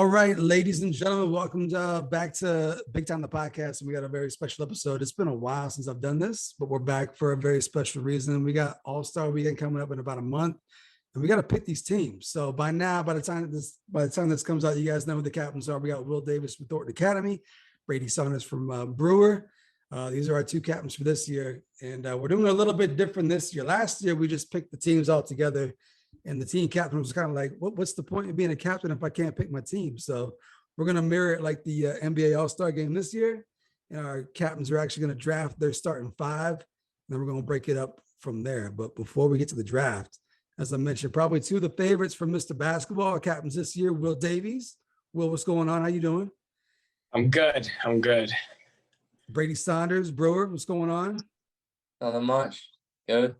right, ladies and gentlemen, welcome back to Big Time the Podcast. And we got a very special episode. It's been a while since I've done this, but we're back for a very special reason. We got All-Star Weekend coming up in about a month, and we got to pick these teams. So by now, by the time this comes out, you guys know who the captains are. We got Will Davis from Thornton Academy, Brady Saunders from Brewer. These are our two captains for this year, and we're doing a little bit different this year. Last year, we just picked the teams all together. And the team captain was kind of like, what's the point of being a captain if I can't pick my team? So we're going to mirror it like the NBA All-Star game this year. And our captains are actually going to draft their starting five. And then we're going to break it up from there. But before we get to the draft, as I mentioned, probably two of the favorites from Mr. Basketball, our captains this year, Will Davies. Will, what's going on? How you doing? I'm good. Brady Saunders, Brewer, what's going on? Nothing much. Good.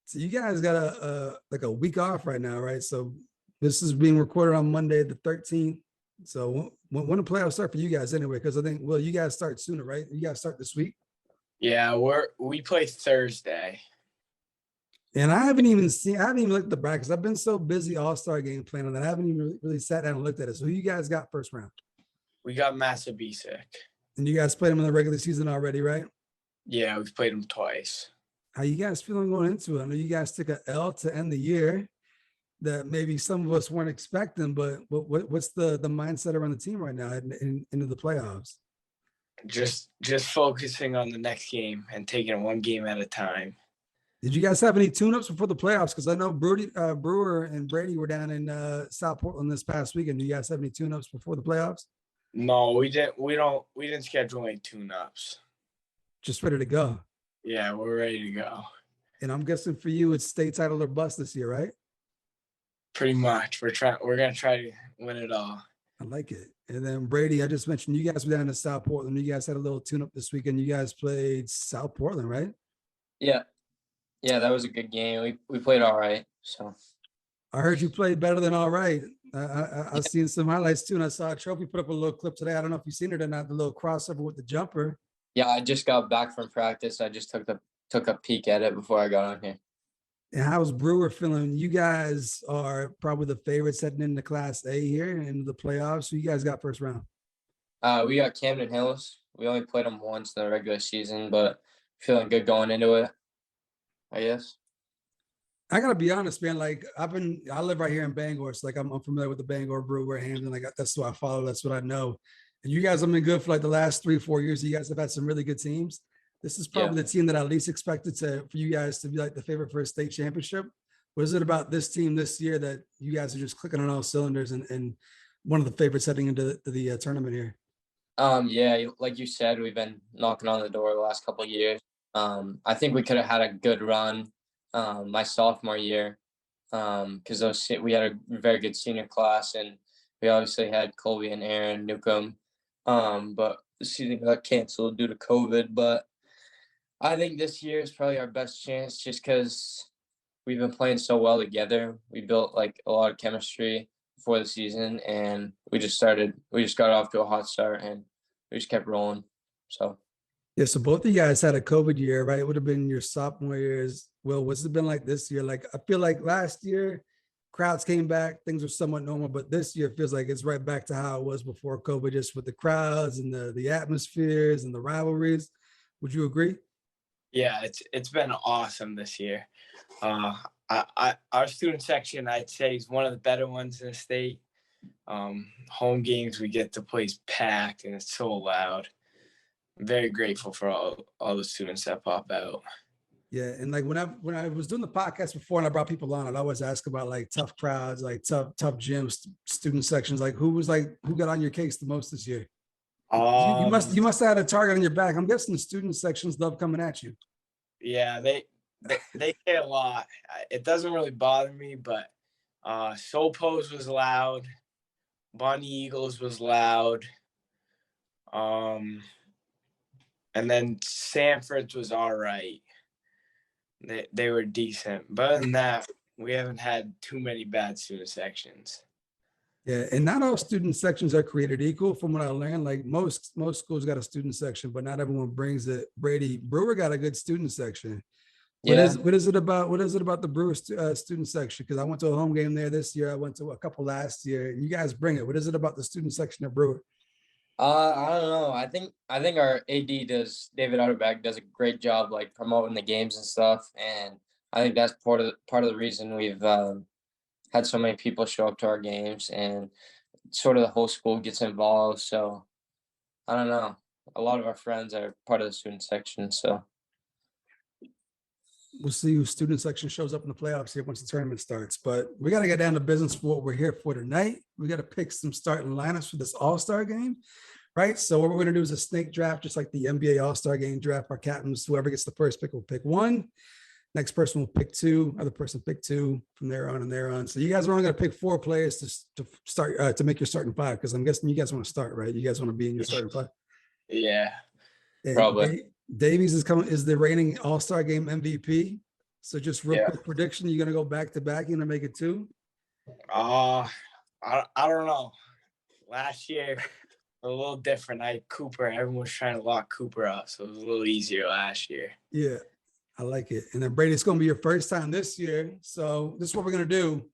So you guys got a week off right now, right? So this is being recorded on Monday, the 13th. So when the playoffs start for you guys anyway? Because I think, well, you guys start sooner, right? You guys start this week. Yeah, we play Thursday. And I haven't even looked at the brackets. I've been so busy All-Star game playing on that. I haven't even really sat down and looked at it. So who you guys got first round? We got Massabesic. And you guys played them in the regular season already, right? Yeah, we've played them twice. How you guys feeling going into it? I know you guys took an L to end the year that maybe some of us weren't expecting, but what's the mindset around the team right now into the playoffs? Just focusing on the next game and taking it one game at a time. Did you guys have any tune-ups before the playoffs? Because I know Brewer and Brady were down in South Portland this past weekend. Do you guys have any tune-ups before the playoffs? No, we didn't. We didn't schedule any tune-ups. Just ready to go. Yeah, we're ready to go. And I'm guessing for you, it's state title or bust this year, right? Pretty much. We're gonna try to win it all. I like it. And then Brady, I just mentioned you guys were down in South Portland. You guys had a little tune-up this weekend. You guys played South Portland, right? Yeah, that was a good game. We played all right. So I heard you played better than all right. I've seen some highlights too, and I saw a trophy put up a little clip today. I don't know if you've seen it or not. The little crossover with the jumper. Yeah, I just got back from practice. I just took a peek at it before I got on here. And how's Brewer feeling? You guys are probably the favorites heading into Class A here into the playoffs. Who you guys got first round? We got Camden Hills. We only played them once in the regular season, but feeling good going into it, I guess. I gotta be honest, man. Like I live right here in Bangor, so like I'm familiar with the Bangor Brewer Hamden. Like that's what I follow. That's what I know. And you guys have been good for like the last 3-4 years. You guys have had some really good teams. This is probably the team that I least expected for you guys to be like the favorite for a state championship. What is it about this team this year that you guys are just clicking on all cylinders and one of the favorites heading into the tournament here? Yeah, like you said, we've been knocking on the door the last couple of years. I think we could have had a good run my sophomore year because we had a very good senior class, and we obviously had Colby and Aaron Newcomb. But the season got canceled due to COVID. But I think this year is probably our best chance just because we've been playing so well together. We built like a lot of chemistry before the season, and we just got off to a hot start, and we just kept rolling. So yeah, so both of you guys had a COVID year, right? It would have been your sophomore years. Well, what's it been like this year? Like I feel like last year crowds came back, things were somewhat normal, but this year it feels like it's right back to how it was before COVID, just with the crowds and the atmospheres and the rivalries. Would you agree? Yeah, it's been awesome this year. Our student section, I'd say, is one of the better ones in the state. Home games we get to play is packed and it's so loud. I'm very grateful for all the students that pop out. Yeah, and like when I was doing the podcast before and I brought people on, I'd always ask about like tough crowds, like tough gyms, student sections. Like who got on your case the most this year? You must have had a target on your back. I'm guessing the student sections love coming at you. Yeah, they say a lot. It doesn't really bother me, but Soul Pose was loud, Bonnie Eagles was loud, and then Sanford's was all right. They were decent, but other than that, we haven't had too many bad student sections. Yeah, and not all student sections are created equal. From what I learned, like most schools got a student section, but not everyone brings it. Brady Brewer got a good student section. Yeah. What is it about the Brewers student section? Because I went to a home game there this year. I went to a couple last year. You guys bring it. What is it about the student section at Brewer? I don't know. I think our AD David Utterback does a great job like promoting the games and stuff, and I think that's part of the reason we've had so many people show up to our games, and sort of the whole school gets involved. So I don't know. A lot of our friends are part of the student section, so We'll see who student section shows up in the playoffs here once the tournament starts. But we got to get down to business for what we're here for tonight. We got to pick some starting lineups for this All-Star game, right? So what we're going to do is a snake draft, just like the NBA All-Star game draft. Our captains, whoever gets the first pick will pick one. Next person will pick two. Other person pick two from there on and there on. So you guys are only going to pick 4 players to start to make your starting 5, because I'm guessing you guys want to start, right? You guys want to be in your starting 5. Yeah. And probably. Davies is the reigning All-Star game MVP. So just real quick prediction, you're gonna go back to back, you're gonna make it 2? I don't know. Last year a little different. Cooper, everyone was trying to lock Cooper up, so it was a little easier last year. Yeah, I like it. And then Brady, it's gonna be your first time this year. So this is what we're gonna do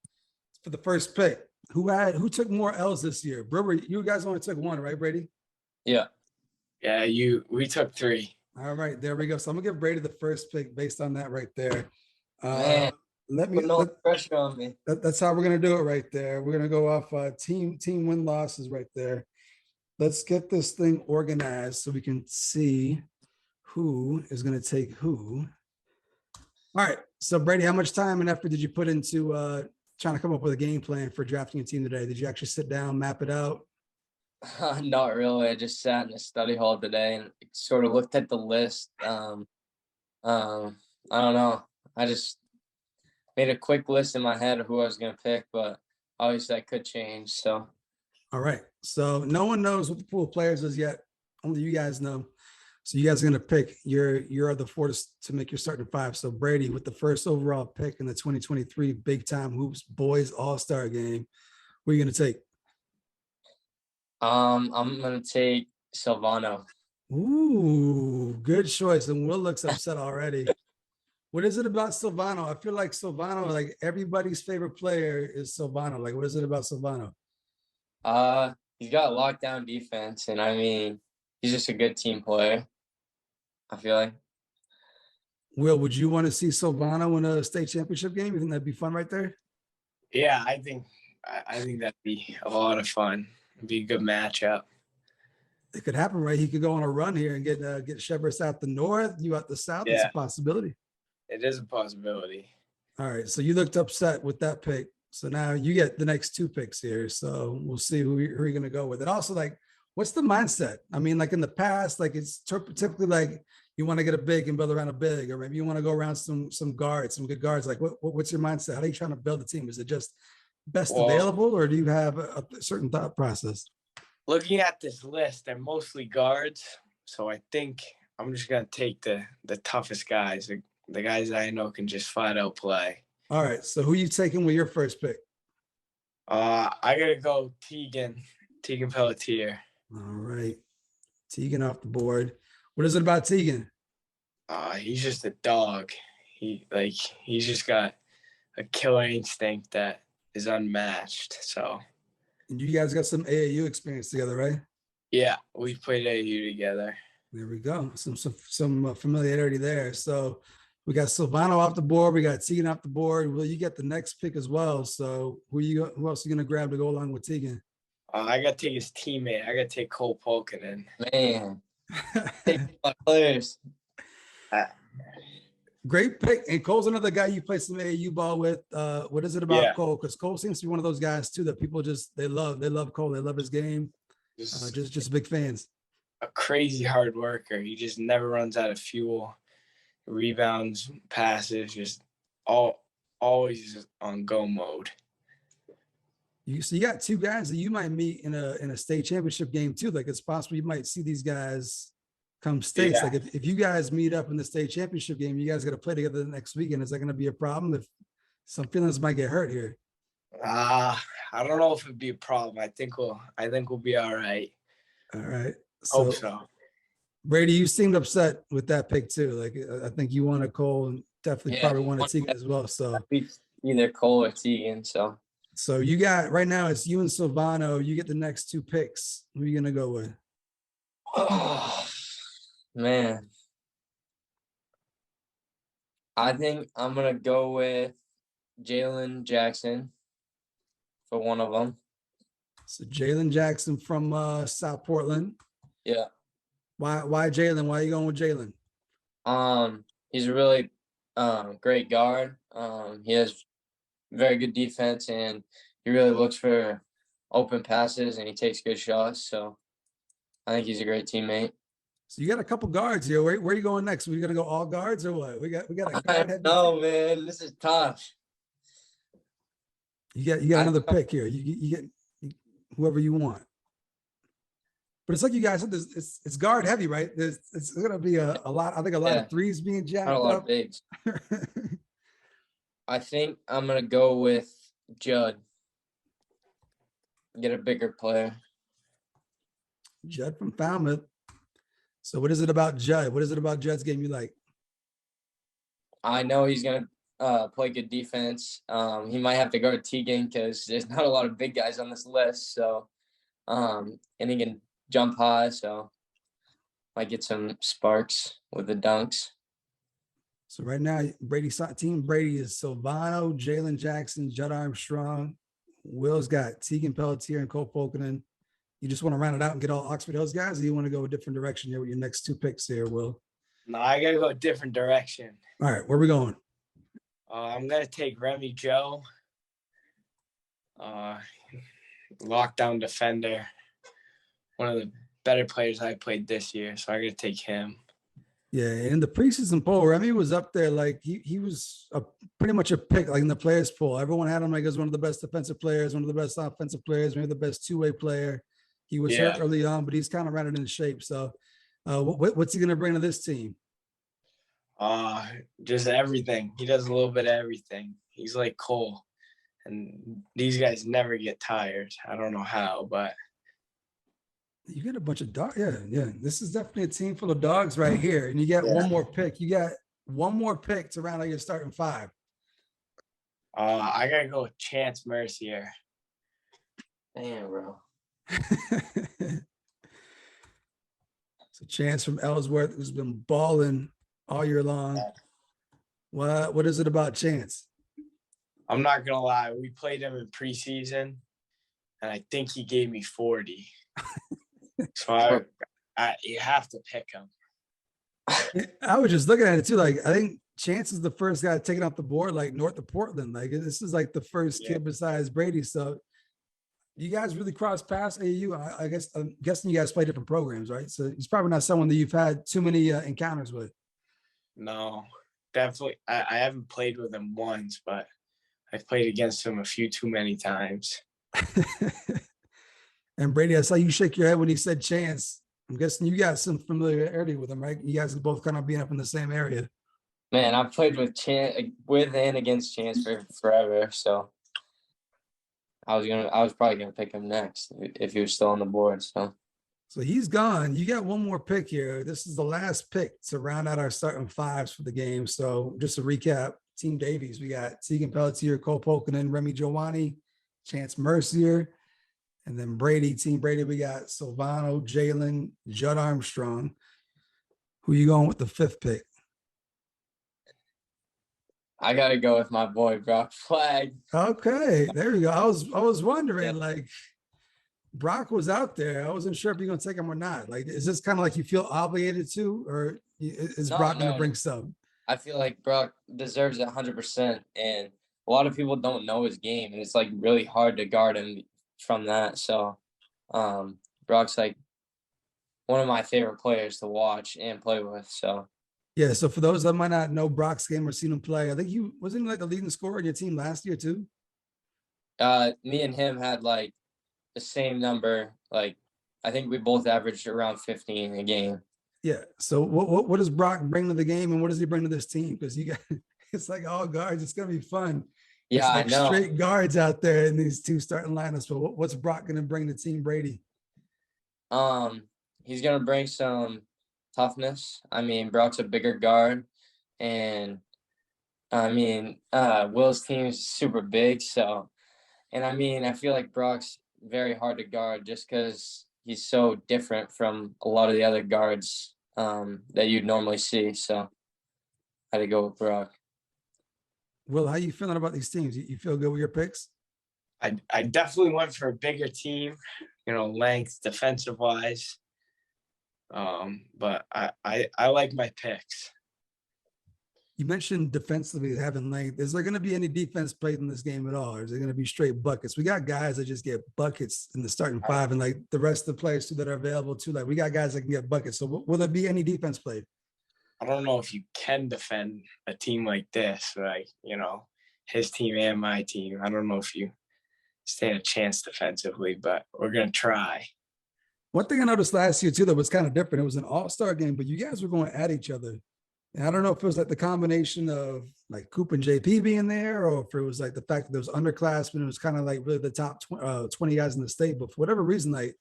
for the first pick. Who took more L's this year? Brewer, you guys only took 1, right, Brady? Yeah. Yeah, we took 3. All right, there we go. So I'm gonna give Brady the first pick based on that right there. Man, pressure on me. That's how we're gonna do it right there. We're gonna go off team win losses right there. Let's get this thing organized so we can see who is gonna take who. All right. So Brady, how much time and effort did you put into trying to come up with a game plan for drafting a team today? Did you actually sit down, map it out? Not really. I just sat in the study hall today and sort of looked at the list. I don't know. I just made a quick list in my head of who I was gonna pick, but obviously that could change. So all right. So no one knows what the pool of players is yet. Only you guys know. So you guys are gonna pick you're the 4 to make your starting 5. So Brady, with the first overall pick in the 2023 Big Time Hoops Boys All-Star Game, what are you gonna take? I'm gonna take Silvano. Ooh, good choice. And Will looks upset already. What is it about Silvano? I feel like Silvano, like everybody's favorite player is Silvano. Like, what is it about Silvano? He's got lockdown defense, and I mean, he's just a good team player. I feel like. Will, would you want to see Silvano win a state championship game? You think that'd be fun right there? Yeah, I think that'd be a lot of fun. It'd be a good matchup. It could happen, right? He could go on a run here and get Shepherds out the north, you out the south. It's a possibility. It is a possibility. All right. So you looked upset with that pick. So now you get the next 2 picks here. So we'll see who you're going to go with. And also, like, what's the mindset? I mean, like in the past, like it's typically like you want to get a big and build around a big, or maybe you want to go around some guards, some good guards. Like what's your mindset? How are you trying to build a team? Is it just best available, or do you have a certain thought process? Looking at this list, they're mostly guards. So I think I'm just going to take the toughest guys, the guys that I know can just flat out play. All right. So who you taking with your first pick? I got to go Tegan Pelletier. All right. Tegan off the board. What is it about Tegan? He's just a dog. He's just got a killer instinct that is unmatched. So. And you guys got some AAU experience together, right? Yeah, we've played AAU together. There we go. Some familiarity there. So we got Silvano off the board. We got Tegan off the board. Will you get the next pick as well? So who else are you going to grab to go along with Tegan? I got to take his teammate. I got to take Cole Polkinen. Man, take my players. Great pick. And Cole's another guy you play some AAU ball with. What is it about Cole? Because Cole seems to be one of those guys too that people they love Cole. They love his game. Just big fans. A crazy hard worker. He just never runs out of fuel. Rebounds, passes, just always on go mode. So you got 2 guys that you might meet in a state championship game too. Like it's possible you might see these guys come states. Like if you guys meet up in the state championship game, you guys got to play together the next weekend. Is that going to be a problem? If some feelings might get hurt here? I don't know if it'd be a problem. I think we'll be all right. All right. Hope so. Brady, you seemed upset with that pick too. Like I think you wanted Cole and definitely Yeah, probably one of Tegan as well. So either Cole or Tegan. So you got right now it's you and Silvano. You get the next two picks. Who are you gonna go with? oh, man, I think I'm gonna go with Jalen Jackson for one of them. So Jalen Jackson from South Portland. Yeah. Why Jalen? Why are you going with Jalen? He's a really great guard. He has very good defense, and he really looks for open passes, and he takes good shots. So I think he's a great teammate. So you got a couple guards here. Where are you going next? We gonna go all guards or what? We got a guard heavy. No, man, this is tough. You got another pick here. You get whoever you want. But it's like you guys said, it's guard heavy, right? It's gonna be a lot. I think a lot of threes being jacked Not a lot up. of bigs. I think I'm gonna go with Judd. Get a bigger player. Judd from Falmouth. So what is it about Judd? What is it about Judd's game you like? I know he's gonna play good defense. He might have to go to Tegan because there's not a lot of big guys on this list. So, and he can jump high, so might get some sparks with the dunks. So right now, Team Brady is Silvano, Jalen Jackson, Judd Armstrong. Will's got Tegan Pelletier and Cole Polkinen. You just want to round it out and get all Oxford Hills guys, or you want to go a different direction here with your next two picks here, Will? No, I gotta go a different direction. All right, where are we going? I'm gonna take Remy Joe, lockdown defender, one of the better players I played this year. So I gotta take him. Yeah, in the preseason poll, Remy was up there. Like he was pretty much a pick, like in the players poll. Everyone had him like as one of the best defensive players, one of the best offensive players, maybe the best two-way player. He was hurt early on, but he's kind of rounded in shape. So, what's he going to bring to this team? Just everything. He does a little bit of everything. He's like Cole, and these guys never get tired. I don't know how, but you get a bunch of dogs. Yeah. This is definitely a team full of dogs right here, and you get one more pick. You got one more pick to round out your starting five. I gotta go with Chance Mercier. Damn, bro. So Chance from Ellsworth, who's been balling all year long. What is it about Chance? I'm not gonna lie. We played him in preseason, and I think he gave me 40. So you have to pick him. I was just looking at it too. Like I think Chance is the first guy taken off the board, like north of Portland. Like this is like the first kid besides Brady. So you guys really cross paths AU. I guess I'm guessing you guys play different programs, right? So he's probably not someone that you've had too many encounters with. No, definitely. I haven't played with him once, but I've played against him a few too many times. And Brady, I saw you shake your head when he said Chance. I'm guessing you got some familiarity with him, right? You guys are both kind of being up in the same area. Man, I've played with and against Chance for forever, so I was probably gonna pick him next if he was still on the board. So he's gone. You got one more pick here. This is the last pick to round out our starting fives for the game. So just to recap, Team Davies, we got Tegan Pelletier, Cole Polkinen, Remy Giovanni, Chance Mercier, and then Team Brady, we got Silvano, Jalen, Judd Armstrong. Who you going with the fifth pick? I gotta go with my boy Brock Flagg. Okay, there we go. I was wondering, like, Brock was out there. I wasn't sure if you're gonna take him or not. Like, is this kind of like you feel obligated to, or is Brock gonna bring some? I feel like Brock deserves it 100%, and a lot of people don't know his game, and it's like really hard to guard him from that. So, Brock's like one of my favorite players to watch and play with. So. Yeah, so for those that might not know Brock's game or seen him play, I think he wasn't like the leading scorer in your team last year too. Me and him had like the same number. Like I think we both averaged around 15 a game. Yeah. So what does Brock bring to the game, and what does he bring to this team? Because you got it's like all guards. It's gonna be fun. Yeah, like I know. Straight guards out there in these two starting lineups. But what's Brock gonna bring to Team Brady? He's gonna bring some toughness. I mean, Brock's a bigger guard, and I mean, Will's team is super big, so, and I mean, I feel like Brock's very hard to guard just because he's so different from a lot of the other guards that you'd normally see. So I had to go with Brock. Will, how you feeling about these teams? You feel good with your picks? I definitely went for a bigger team, length, defensive wise. But I like my picks. You mentioned defensively having length. Is there going to be any defense played in this game at all? Or is it going to be straight buckets? We got guys that just get buckets in the starting five, and like the rest of the players too that are available too. Like we got guys that can get buckets. So will there be any defense played? I don't know if you can defend a team like this, like, his team and my team. I don't know if you stand a chance defensively, but we're going to try. One thing I noticed last year too that was kind of different. It was an all-star game, but you guys were going at each other. And I don't know if it was like the combination of like Coop and JP being there, or if it was like the fact that there was underclassmen. It was kind of like really the top 20 guys in the state. But for whatever reason, like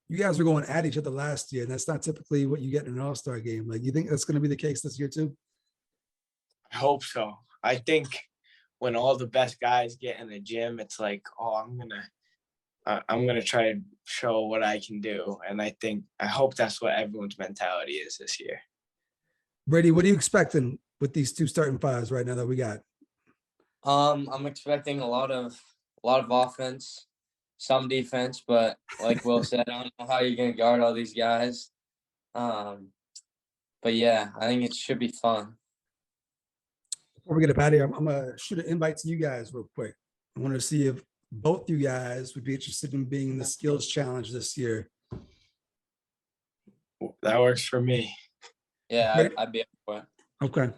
you guys were going at each other last year, and that's not typically what you get in an all-star game. Like, you think that's going to be the case this year too? I hope so. I think when all the best guys get in the gym, it's like, oh, I'm gonna try to show what I can do. And I hope that's what everyone's mentality is this year. Brady, what are you expecting with these two starting fives right now that we got? I'm expecting a lot of offense, some defense, but like Will said, I don't know how you're gonna guard all these guys. But yeah, I think it should be fun. Before we get up out of here, I'm gonna shoot an invite to you guys real quick. I want to see if both you guys would be interested in being in the skills challenge this year. That works for me. Yeah, I'd be up for it. Okay.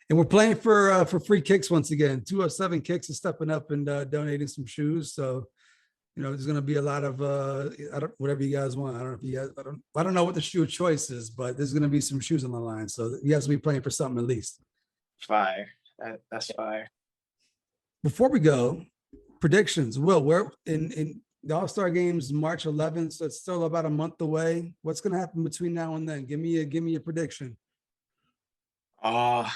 And we're playing for free kicks once again. 207 Kicks is stepping up and donating some shoes. So, there's going to be a lot of whatever you guys want. I don't know if you guys, I don't know what the shoe choice is, but there's going to be some shoes on the line. So you guys will be playing for something at least. Fire. That's fire. Before we go, predictions. Will, we're in the All-Star games March 11th, so it's still about a month away. What's going to happen between now and then? Give me a prediction. I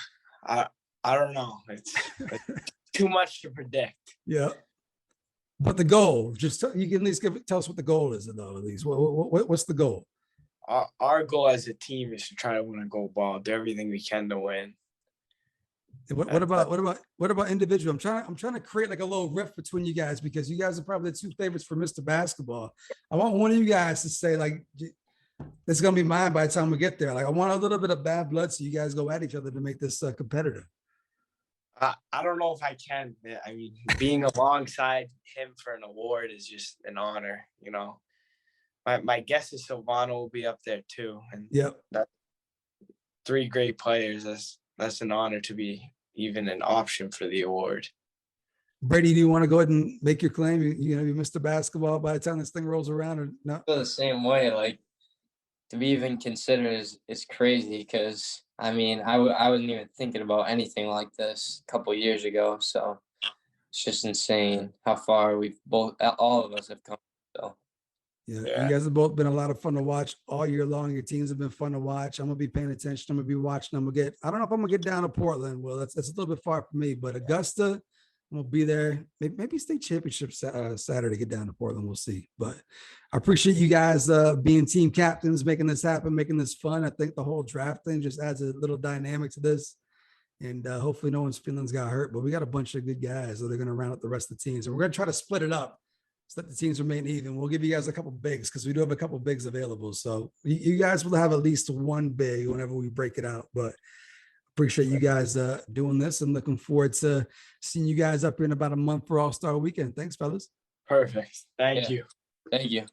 don't know. It's too much to predict. Yeah. But the goal, just you can at least tell us what the goal is, though. At least, what's the goal? Our goal as a team is to try to win a gold ball, do everything we can to win. What about individual? I'm trying to create like a little rift between you guys because you guys are probably the two favorites for Mr. Basketball. I want one of you guys to say like, "It's gonna be mine by the time we get there." Like, I want a little bit of bad blood, so you guys go at each other to make this competitive. I don't know if I can. I mean, being alongside him for an award is just an honor. My guess is Silvano will be up there too, and yep, that 3 great players. That's an honor to be even an option for the award. Brady, do you want to go ahead and make your claim? You're gonna be Mr. Basketball by the time this thing rolls around, or not? I feel the same way. Like, to be even considered is crazy because I mean I wasn't even thinking about anything like this a couple of years ago. So it's just insane how far all of us have come. So yeah, you guys have both been a lot of fun to watch all year long. Your teams have been fun to watch. I'm gonna be paying attention. I'm gonna be watching. I don't know if I'm gonna get down to Portland. Well, that's a little bit far from me, but Augusta, I'm gonna be there. Maybe state championship Saturday, get down to Portland. We'll see. But I appreciate you guys being team captains, making this happen, making this fun. I think the whole draft thing just adds a little dynamic to this. And hopefully no one's feelings got hurt. But we got a bunch of good guys that are going to round up the rest of the teams. And we're going to try to split it up so that the teams remain even. We'll give you guys a couple bigs because we do have a couple bigs available. So you guys will have at least one big whenever we break it out. But appreciate you guys doing this and looking forward to seeing you guys up here in about a month for All-Star Weekend. Thanks, fellas. Perfect. Thank you. Thank you.